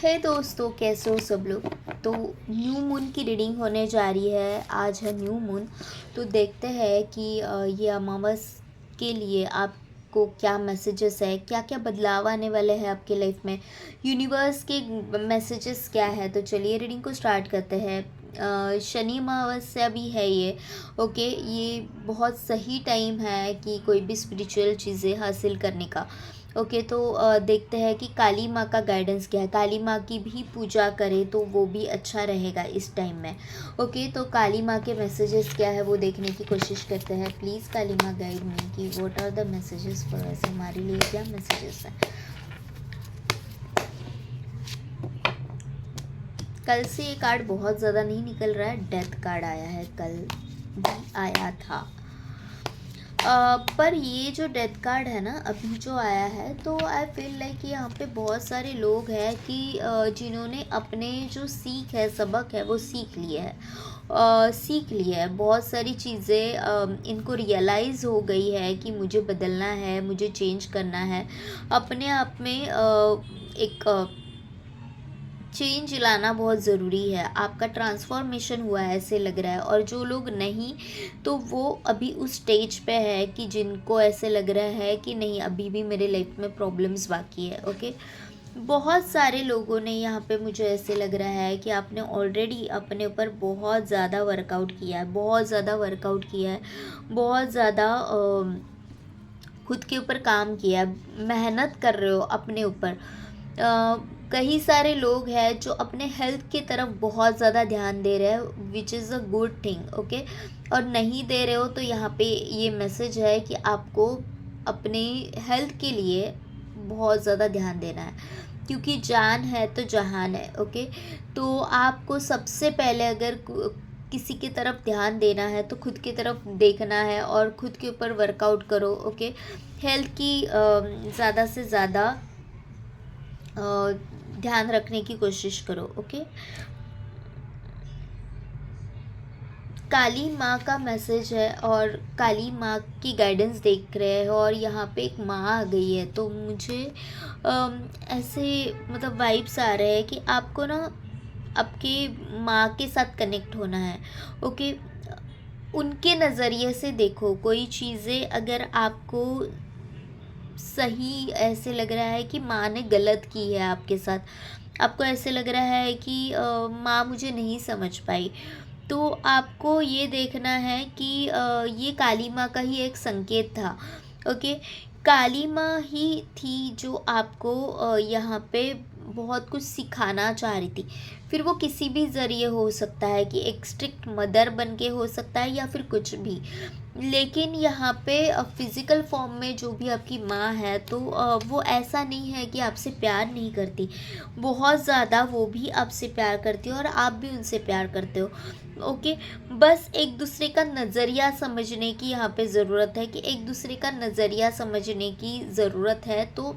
हे दोस्तों, कैसे हो सब लोग। तो न्यू मून की रीडिंग होने जा रही है। आज है न्यू मून। तो देखते हैं कि ये अमावस के लिए आपको क्या मैसेजेस है, क्या क्या बदलाव आने वाले हैं आपके लाइफ में, यूनिवर्स के मैसेजेस क्या है। तो चलिए रीडिंग को स्टार्ट करते हैं। शनि अमावस्या भी है ये। ओके, ये बहुत सही टाइम है कि कोई भी स्पिरिचुअल चीज़ें हासिल करने का। ओके, तो देखते हैं कि काली माँ का गाइडेंस क्या है। काली माँ की भी पूजा करें तो वो भी अच्छा रहेगा इस टाइम में। ओके, तो काली माँ के मैसेजेस क्या है वो देखने की कोशिश करते हैं। प्लीज़ काली माँ गाइड मी कि what are the messages for us, हमारे लिए क्या मैसेजेस हैं। कल से ये कार्ड बहुत ज़्यादा नहीं निकल रहा है। डेथ कार्ड आया है, कल भी आया था। पर ये जो डेथ कार्ड है ना, अभी जो आया है, तो आई फील लाइक यहाँ पे बहुत सारे लोग हैं कि जिन्होंने अपने जो सीख है, सबक है, वो सीख लिया है। सीख लिया है बहुत सारी चीज़ें। इनको रियलाइज़ हो गई है कि मुझे बदलना है, मुझे चेंज करना है अपने आप में। एक चेंज लाना बहुत ज़रूरी है। आपका ट्रांसफॉर्मेशन हुआ है ऐसे लग रहा है। और जो लोग नहीं, तो वो अभी उस स्टेज पे है कि जिनको ऐसे लग रहा है कि नहीं, अभी भी मेरे लाइफ में प्रॉब्लम्स बाकी है। ओके, बहुत सारे लोगों ने यहाँ पे, मुझे ऐसे लग रहा है कि आपने ऑलरेडी अपने ऊपर बहुत ज़्यादा वर्कआउट किया है, बहुत ज़्यादा वर्कआउट किया है, बहुत ज़्यादा खुद के ऊपर काम किया है, मेहनत कर रहे हो अपने ऊपर। कई सारे लोग हैं जो अपने हेल्थ की तरफ बहुत ज़्यादा ध्यान दे रहे हैं, which is a good thing. Okay, और नहीं दे रहे हो तो यहाँ पे ये मैसेज है कि आपको अपने हेल्थ के लिए बहुत ज़्यादा ध्यान देना है, क्योंकि जान है तो जहान है। ओके, तो आपको सबसे पहले अगर किसी की तरफ ध्यान देना है तो खुद की तरफ देखना है और खुद के ऊपर वर्कआउट करो। ओके, हेल्थ की ज़्यादा से ज़्यादा ध्यान रखने की कोशिश करो। ओके, काली माँ का मैसेज है और काली माँ की गाइडेंस देख रहे हैं और यहाँ पे एक माँ आ गई है। तो मुझे ऐसे मतलब वाइब्स आ रहे हैं कि आपको ना आपके माँ के साथ कनेक्ट होना है। ओके, उनके नज़रिए से देखो कोई चीज़ें। अगर आपको सही ऐसे लग रहा है कि माँ ने गलत की है आपके साथ, आपको ऐसे लग रहा है कि माँ मुझे नहीं समझ पाई, तो आपको ये देखना है कि ये काली माँ का ही एक संकेत था। ओके, काली माँ ही थी जो आपको यहाँ पे बहुत कुछ सिखाना चाह रही थी। फिर वो किसी भी ज़रिए हो सकता है कि एक स्ट्रिक्ट मदर बन के हो सकता है या फिर कुछ भी। लेकिन यहाँ पे फिज़िकल फॉर्म में जो भी आपकी माँ है, तो वो ऐसा नहीं है कि आपसे प्यार नहीं करती। बहुत ज़्यादा वो भी आपसे प्यार करती है और आप भी उनसे प्यार करते हो। ओके, बस एक दूसरे का नज़रिया समझने की यहाँ पे ज़रूरत है, कि एक दूसरे का नज़रिया समझने की ज़रूरत है। तो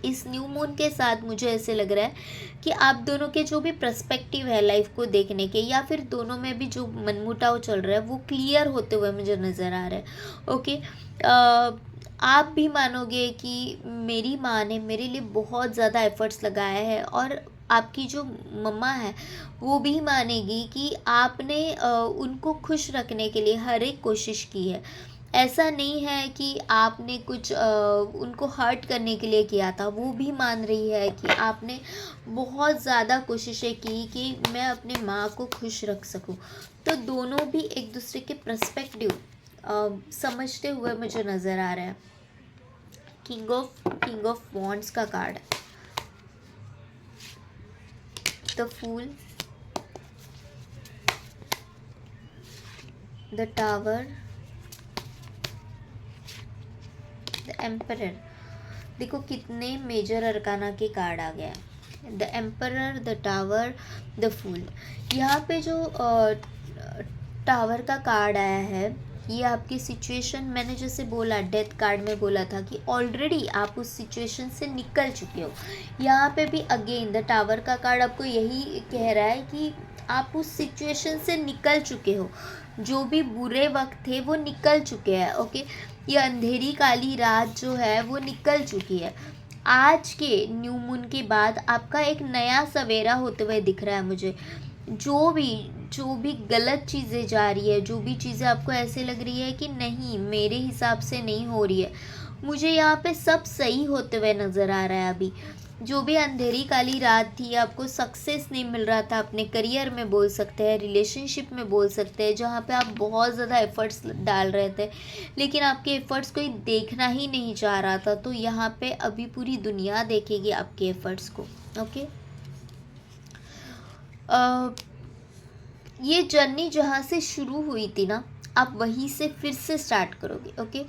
इस न्यू मून के साथ मुझे ऐसे लग रहा है कि आप दोनों के जो भी पर्सपेक्टिव है लाइफ को देखने के, या फिर दोनों में भी जो मनमुटाव चल रहा है, वो क्लियर होते हुए मुझे नज़र आ रहा है। ओके, आप भी मानोगे कि मेरी माँ ने मेरे लिए बहुत ज़्यादा एफर्ट्स लगाए हैं, और आपकी जो मम्मा है वो भी मानेगी कि आपने उनको खुश रखने के लिए हर एक कोशिश की है। ऐसा नहीं है कि आपने कुछ उनको हर्ट करने के लिए किया था। वो भी मान रही है कि आपने बहुत ज़्यादा कोशिशें की कि मैं अपने माँ को खुश रख सकूं। तो दोनों भी एक दूसरे के पर्सपेक्टिव समझते हुए मुझे नज़र आ रहा है। किंग ऑफ वॉन्ड्स का card, the fool, the tower, the emperor. देखो कितने मेजर अरकाना के कार्ड आ गया। The emperor, the tower, the fool. यहाँ पे जो टावर का कार्ड आया है, ये आपकी सिचुएशन, मैंने जैसे बोला डेथ कार्ड में बोला था कि ऑलरेडी आप उस सिचुएशन से निकल चुके हो। यहाँ पे भी अगेन द टावर का कार्ड आपको यही कह रहा है कि आप उस सिचुएशन से निकल चुके हो। जो भी बुरे वक्त थे वो निकल चुके हैं। ओके, ये अंधेरी काली रात जो है वो निकल चुकी है। आज के न्यू मून के बाद आपका एक नया सवेरा होते हुए दिख रहा है मुझे। जो भी गलत चीज़ें जा रही है, जो भी चीज़ें आपको ऐसे लग रही है कि नहीं मेरे हिसाब से नहीं हो रही है, मुझे यहाँ पे सब सही होते हुए नज़र आ रहा है अभी। जो भी अंधेरी काली रात थी, आपको सक्सेस नहीं मिल रहा था अपने करियर में बोल सकते हैं, रिलेशनशिप में बोल सकते हैं, जहाँ पे आप बहुत ज़्यादा एफ़र्ट्स डाल रहे थे लेकिन आपके एफ़र्ट्स कोई देखना ही नहीं चाह रहा था, तो यहाँ पे अभी पूरी दुनिया देखेगी आपके एफ़र्ट्स को। ओके, ये जर्नी जहाँ से शुरू हुई थी ना, आप वहीं से फिर से स्टार्ट करोगे। ओके,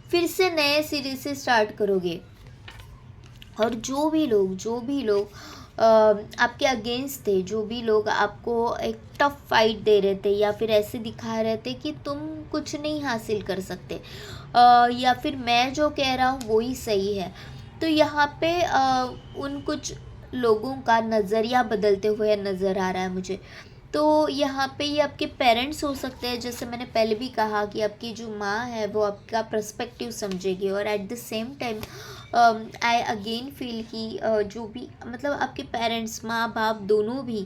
फिर से नए सिरे से स्टार्ट करोगे। और जो भी लोग आपके अगेंस्ट थे, जो भी लोग आपको एक टफ फाइट दे रहे थे या फिर ऐसे दिखा रहे थे कि तुम कुछ नहीं हासिल कर सकते, या फिर मैं जो कह रहा हूँ वो ही सही है, तो यहाँ पे उन कुछ लोगों का नज़रिया बदलते हुए नज़र आ रहा है मुझे। तो यहाँ पे ये आपके पेरेंट्स हो सकते हैं, जैसे मैंने पहले भी कहा कि आपकी जो माँ है वो आपका पर्सपेक्टिव समझेगी, और at the same time I again feel कि जो भी मतलब आपके पेरेंट्स, माँ बाप दोनों भी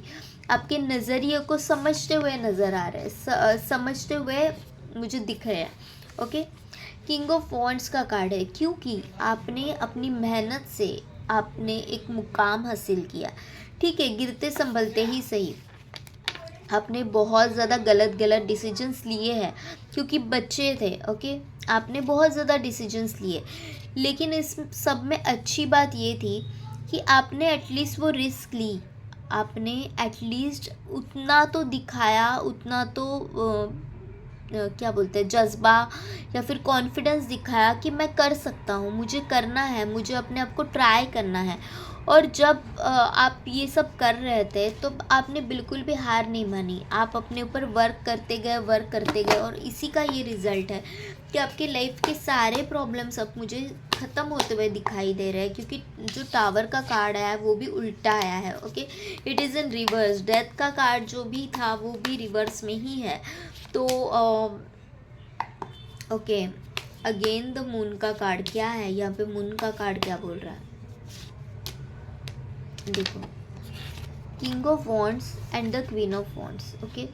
आपके नज़रिए को समझते हुए नज़र आ रहे हैं, समझते हुए मुझे दिख रहे हैं। ओके, किंग ऑफ वॉन्ड्स का कार्ड है, क्योंकि आपने अपनी मेहनत से आपने एक मुकाम हासिल किया। ठीक है, गिरते संभलते ही सही, आपने बहुत ज़्यादा गलत डिसीजंस लिए हैं क्योंकि बच्चे थे। ओके, आपने बहुत ज़्यादा डिसीजंस लिए, लेकिन इस सब में अच्छी बात ये थी कि आपने एटलीस्ट वो रिस्क ली, आपने एटलीस्ट उतना तो दिखाया, उतना तो क्या बोलते हैं, जज्बा या फिर कॉन्फिडेंस दिखाया कि मैं कर सकता हूँ, मुझे करना है, मुझे अपने आप को ट्राई करना है। और जब आप ये सब कर रहे थे तो आपने बिल्कुल भी हार नहीं मानी, आप अपने ऊपर वर्क करते गए, और इसी का ये रिज़ल्ट है कि आपके लाइफ के सारे प्रॉब्लम्स अब मुझे ख़त्म होते हुए दिखाई दे रहे हैं, क्योंकि जो टावर का कार्ड आया है वो भी उल्टा आया है। Okay, it is in reverse, death का कार्ड जो भी था वो भी रिवर्स में ही है। तो ओके, अगेन द मून का कार्ड क्या है यहाँ पे, मून का कार्ड क्या बोल रहा है देखो, king of wands and the queen of wands. Okay,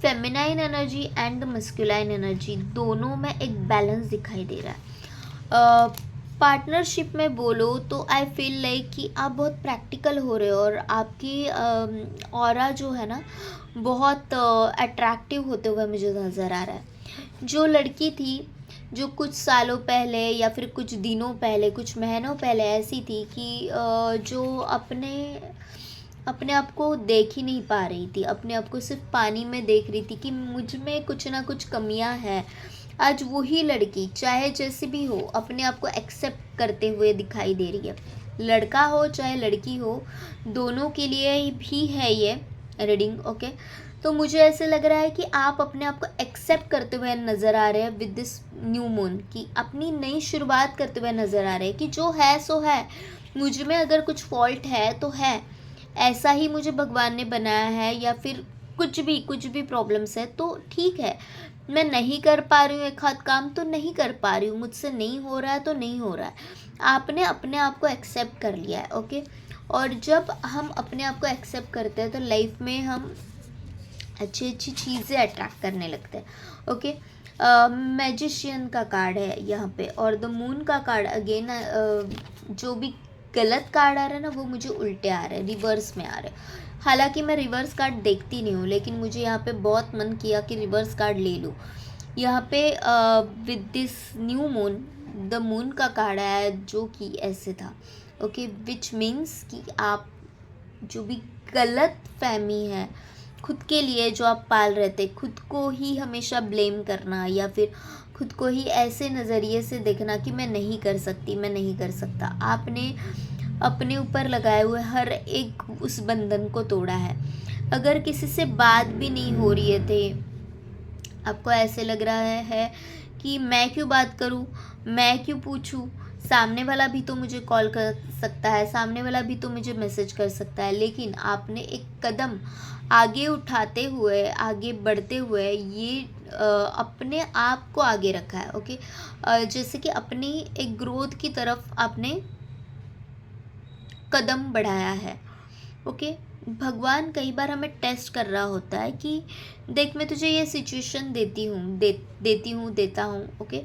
feminine energy and the masculine energy दोनों में एक बैलेंस दिखाई दे रहा है। पार्टनरशिप में बोलो तो आई फील लाइक कि आप बहुत प्रैक्टिकल हो रहे हो, और आपकी ऑरा जो है ना बहुत अट्रैक्टिव होते हुए मुझे नज़र आ रहा है। जो लड़की थी जो कुछ सालों पहले या फिर कुछ दिनों पहले, कुछ महीनों पहले ऐसी थी कि जो अपने अपने आप को देख ही नहीं पा रही थी, अपने आप को सिर्फ पानी में देख रही थी कि मुझ में कुछ ना कुछ कमियां हैं, आज वही लड़की चाहे जैसी भी हो अपने आप को एक्सेप्ट करते हुए दिखाई दे रही है। लड़का हो चाहे लड़की हो, दोनों के लिए भी है ये रीडिंग। ओके, तो मुझे ऐसे लग रहा है कि आप अपने आप को एक्सेप्ट करते हुए नज़र आ रहे हैं विद दिस न्यू मून, कि अपनी नई शुरुआत करते हुए नज़र आ रहे हैं कि जो है सो है, मुझ में अगर कुछ फॉल्ट है तो है, ऐसा ही मुझे भगवान ने बनाया है, या फिर कुछ भी प्रॉब्लम्स है तो ठीक है, मैं नहीं कर पा रही हूँ एक हाथ काम तो नहीं कर पा रही हूँ, मुझसे नहीं हो रहा है तो नहीं हो रहा है। आपने अपने आप को एक्सेप्ट कर लिया है। ओके, और जब हम अपने आप को एक्सेप्ट करते हैं तो लाइफ में हम अच्छी चीज़ें अट्रैक्ट करने लगते हैं। ओके, मैजिशियन का कार्ड है यहाँ पे, और द मून का कार्ड अगेन, जो भी गलत कार्ड आ रहा है ना वो मुझे उल्टे आ रहे हैं, रिवर्स में आ रहे हैं। हालांकि मैं रिवर्स कार्ड देखती नहीं हूँ, लेकिन मुझे यहाँ पे बहुत मन किया कि रिवर्स कार्ड ले लूँ। यहाँ पे with this new moon the moon का कार्ड आया जो कि ऐसे था। ओके, विच मीन्स कि आप जो भी गलत फहमी है खुद के लिए जो आप पाल रहे थे, खुद को ही हमेशा ब्लेम करना, या फिर खुद को ही ऐसे नज़रिए से देखना कि मैं नहीं कर सकती, मैं नहीं कर सकता, आपने अपने ऊपर लगाए हुए हर एक उस बंधन को तोड़ा है। अगर किसी से बात भी नहीं हो रही है थे, आपको ऐसे लग रहा है कि मैं क्यों बात करूं, मैं क्यों पूछूं, सामने वाला भी तो मुझे कॉल कर सकता है, सामने वाला भी तो मुझे मैसेज कर सकता है, लेकिन आपने एक कदम आगे उठाते हुए, आगे बढ़ते हुए ये अपने आप को आगे रखा है। ओके, जैसे कि अपनी एक ग्रोथ की तरफ आपने कदम बढ़ाया है। ओके, भगवान कई बार हमें टेस्ट कर रहा होता है कि देख मैं तुझे ये सिचुएशन देता हूँ। ओके,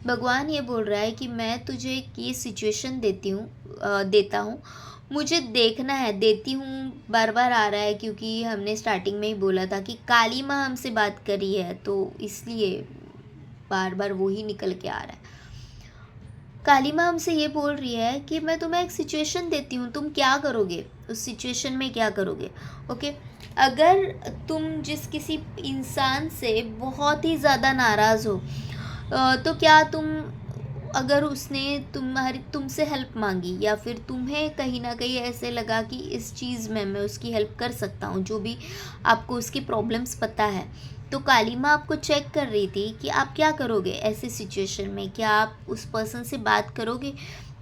भगवान ये बोल रहा है कि मैं तुझे ये सिचुएशन देता हूँ, मुझे देखना है। देती हूँ बार बार आ रहा है क्योंकि हमने स्टार्टिंग में ही बोला था कि काली माँ हमसे बात करी है, तो इसलिए बार बार वो ही निकल के आ रहा है। काली माँ हमसे ये बोल रही है कि मैं तुम्हें एक सिचुएशन देती हूँ, तुम क्या करोगे, उस सिचुएशन में क्या करोगे। ओके, अगर तुम किसी इंसान से बहुत ही ज़्यादा नाराज़ हो, तो क्या अगर उसने तुमसे हेल्प मांगी या फिर तुम्हें कहीं ना कहीं ऐसे लगा कि इस चीज़ में मैं उसकी हेल्प कर सकता हूँ, जो भी आपको उसकी प्रॉब्लम्स पता है, तो काली माँ आपको चेक कर रही थी कि आप क्या करोगे ऐसे सिचुएशन में। क्या आप उस पर्सन से बात करोगे,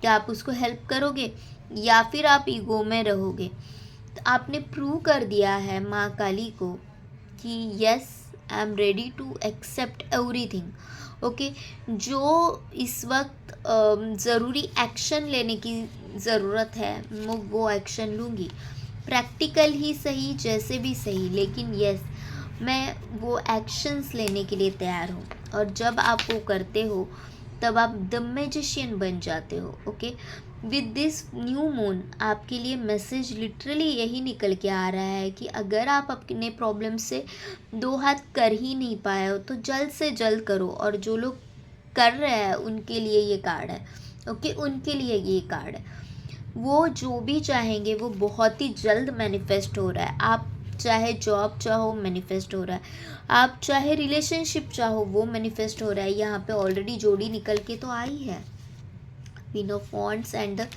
क्या आप उसको हेल्प करोगे, या फिर आप ईगो में रहोगे। तो आपने प्रूव कर दिया है माँ काली को कि yes, I am ready to accept everything. Okay, जो इस वक्त ज़रूरी एक्शन लेने की ज़रूरत है मैं वो एक्शन लूँगी, प्रैक्टिकल ही सही, जैसे भी सही, लेकिन यस, मैं वो एक्शंस लेने के लिए तैयार हूँ। और जब आप वो करते हो तब आप द मैजिशियन बन जाते हो। Okay, with this new moon आपके लिए मैसेज लिटरली यही निकल के आ रहा है कि अगर आप अपने प्रॉब्लम से दो हाथ कर ही नहीं पाए हो तो जल्द से जल्द करो। और जो लोग कर रहे हैं उनके लिए ये कार्ड है। ओके, उनके लिए ये कार्ड है। वो जो भी चाहेंगे वो बहुत ही जल्द मैनिफेस्ट हो रहा है। आप चाहे जॉब चाहो, मैनिफेस्ट हो रहा है। आप चाहे रिलेशनशिप चाहो, वो मैनिफेस्ट हो रहा है। यहाँ पे ऑलरेडी जोड़ी निकल के तो आई है, queen of wands and the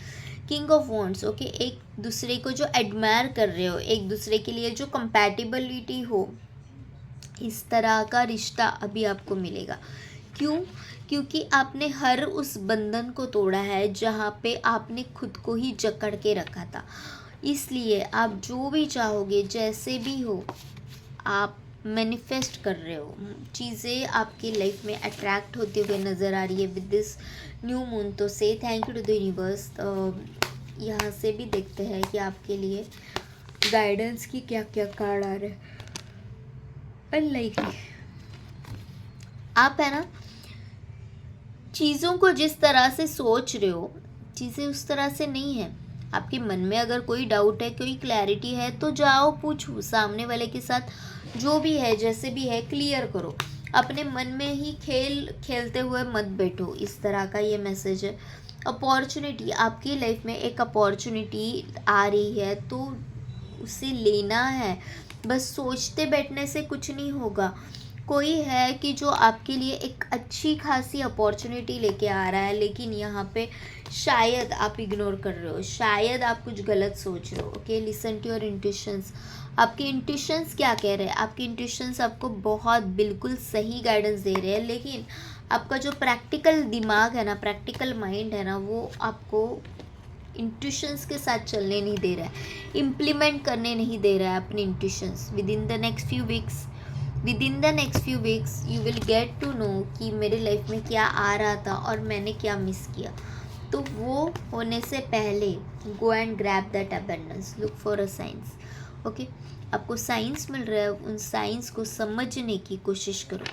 king of wands. Okay, एक दूसरे को जो एडमायर कर रहे हो, एक दूसरे के लिए जो कंपैटिबिलिटी हो, इस तरह का रिश्ता अभी आपको मिलेगा। क्यों? क्योंकि आपने हर उस बंधन को तोड़ा है जहाँ पे आपने खुद को ही जकड़ के रखा था। इसलिए आप जो भी चाहोगे, जैसे भी हो, आप मैनिफेस्ट कर रहे हो। चीज़ें आपकी लाइफ में अट्रैक्ट होती हुए नज़र आ रही है विद दिस न्यू मून। तो say thank you to the universe. यहाँ से भी देखते हैं कि आपके लिए गाइडेंस की क्या क्या कार्ड आ रहे हैं। अनलाइकली आप है ना, चीज़ों को जिस तरह से सोच रहे हो, चीज़ें उस तरह से नहीं है। आपके मन में अगर कोई डाउट है, कोई क्लैरिटी है, तो जाओ पूछो सामने वाले के साथ। जो भी है, जैसे भी है, क्लियर करो। अपने मन में ही खेलते हुए मत बैठो। इस तरह का ये मैसेज है। अपॉर्चुनिटी, आपकी लाइफ में एक अपॉर्चुनिटी आ रही है तो उसे लेना है। बस सोचते बैठने से कुछ नहीं होगा। कोई है कि जो आपके लिए एक अच्छी खासी अपॉर्चुनिटी लेके आ रहा है, लेकिन यहाँ पे शायद आप इग्नोर कर रहे हो, शायद आप कुछ गलत सोच रहे हो। Okay, listen to your intuitions. आपके इंट्यूशंस क्या कह रहे हैं? आपके इंट्यूशंस आपको बहुत बिल्कुल सही गाइडेंस दे रहे हैं, लेकिन आपका जो प्रैक्टिकल दिमाग है ना, प्रैक्टिकल माइंड है ना, वो आपको इंट्यूशंस के साथ चलने नहीं दे रहा है, इम्प्लीमेंट करने नहीं दे रहा है अपने intuitions. With in the next few weeks you will get to know कि मेरे लाइफ में क्या आ रहा था और मैंने क्या मिस किया। तो वो होने से पहले go and grab that abundance, look for a science. Okay, आपको साइंस मिल रहा है, उन साइंस को समझने की कोशिश करो।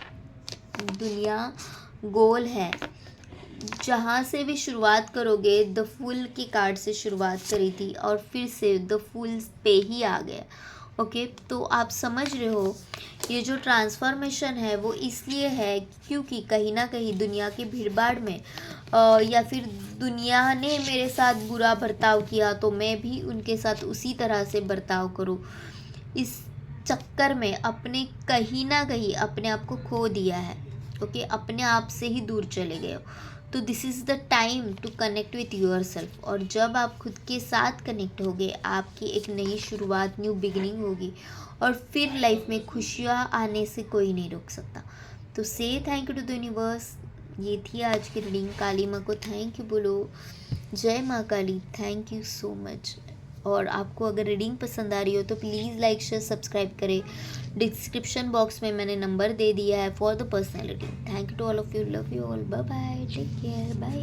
दुनिया गोल है। जहाँ से भी शुरुआत करोगे, द फूल की कार्ड से शुरुआत करी थी और फिर से द फूल पे ही आ गया। ओके, तो आप समझ रहे हो, ये जो ट्रांसफॉर्मेशन है वो इसलिए है क्योंकि कहीं ना कहीं दुनिया की भीड़भाड़ में या फिर दुनिया ने मेरे साथ बुरा बर्ताव किया तो मैं भी उनके साथ उसी तरह से बर्ताव करूँ। इस चक्कर में अपने कहीं ना कहीं अपने आप को खो दिया है। ओके, अपने आप से ही दूर चले गए हो। तो this is the time to connect with yourself. और जब आप खुद के साथ कनेक्ट होगे, आपकी एक नई शुरुआत, न्यू बिगिनिंग होगी और फिर लाइफ में खुशियाँ आने से कोई नहीं रोक सकता। तो say thank you to the universe. ये थी आज की रीडिंग। काली माँ को थैंक यू बोलो। जय माँ Kali, thank you so much. और आपको अगर रीडिंग पसंद आ रही हो तो प्लीज़ लाइक शेयर सब्सक्राइब करें। डिस्क्रिप्शन बॉक्स में मैंने नंबर दे दिया है for the personal reading. Thank you to all of you, love you all, bye bye, take care, bye.